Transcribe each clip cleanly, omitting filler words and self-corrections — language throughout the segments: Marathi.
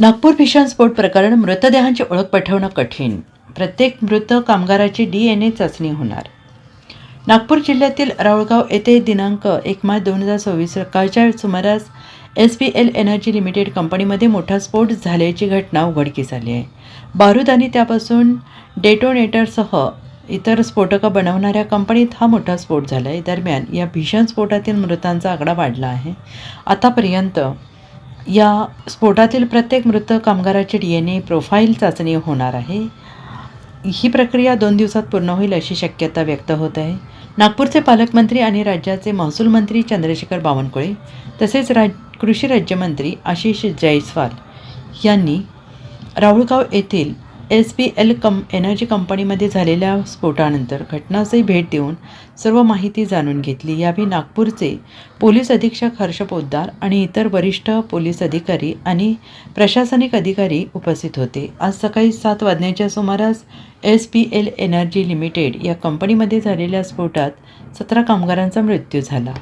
नागपूर भीषण स्फोट प्रकरण मृतदेहांची ओळख पटवणं कठीण. प्रत्येक मृत कामगाराची DNA चाचणी होणार. नागपूर जिल्ह्यातील राऊळगाव येथे दिनांक 1 मार्च 2024 सकाळच्या सुमारास SPL एनर्जी लिमिटेड कंपनीमध्ये मोठा स्फोट झाल्याची घटना उघडकीस आली आहे. बारूद आणि त्यापासून डेटोनेटरसह इतर स्फोटकं बनवणाऱ्या कंपनीत हा मोठा स्फोट झाला आहे. दरम्यान या भीषण स्फोटातील मृतांचा आकडा वाढला आहे. आतापर्यंत या स्फोटातील प्रत्येक मृत कामगाराची DNA प्रोफाईल चाचणी होणार आहे. ही प्रक्रिया 2 दिवसात पूर्ण होईल अशी शक्यता व्यक्त होत आहे. नागपूरचे पालकमंत्री आणि राज्याचे महसूल मंत्री चंद्रशेखर बावनकुळे तसेच कृषी राज्यमंत्री आशिष जयस्वाल यांनी राऊळगाव येथील SPL एनर्जी कंपनीमध्ये झालेल्या स्फोटानंतर घटनास्थळी भेट देऊन सर्व माहिती जाणून घेतली. यावेळी नागपूरचे पोलीस अधीक्षक हर्ष पोद्दार आणि इतर वरिष्ठ पोलीस अधिकारी आणि प्रशासनिक अधिकारी उपस्थित होते. आज सकाळी 7 वाजण्याच्या सुमारास SPL एनर्जी लिमिटेड या कंपनीमध्ये झालेल्या स्फोटात 17 कामगारांचा मृत्यू झाला,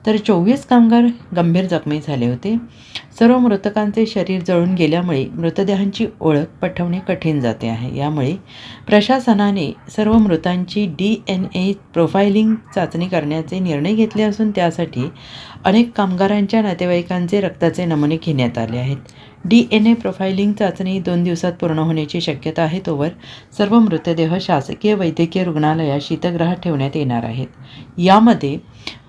तर 24 कामगार गंभीर जखमी झाले होते. सर्व मृतकांचे शरीर जळून गेल्यामुळे मृतदेहांची ओळख पटवणे कठीण जाते आहे. यामुळे प्रशासनाने सर्व मृतांची DNA प्रोफाइलिंग चाचणी करण्याचे निर्णय घेतले असून त्यासाठी अनेक कामगारांच्या नातेवाईकांचे रक्ताचे नमुने घेण्यात आले आहेत. DNA प्रोफाइलिंग चाचणी 2 दिवसात पूर्ण होण्याची शक्यता आहे. तोवर सर्व मृतदेह शासकीय वैद्यकीय रुग्णालयात शीतगृहात ठेवण्यात येणार आहेत. यामध्ये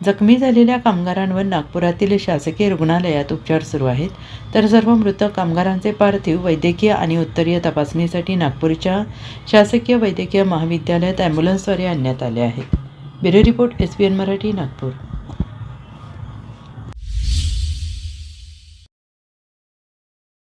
जखमी झालेल्या कामगारांवर नागपुरातील शासकीय रुग्णालयात उपचार सुरू आहेत, तर सर्व मृत कामगारांचे पार्थिव वैद्यकीय आणि उत्तरीय तपासणीसाठी नागपूरच्या शासकीय वैद्यकीय महाविद्यालयात ॲम्ब्युलन्सद्वारे आणण्यात आले आहेत. Bureau report SBN Marathi, Nagpur.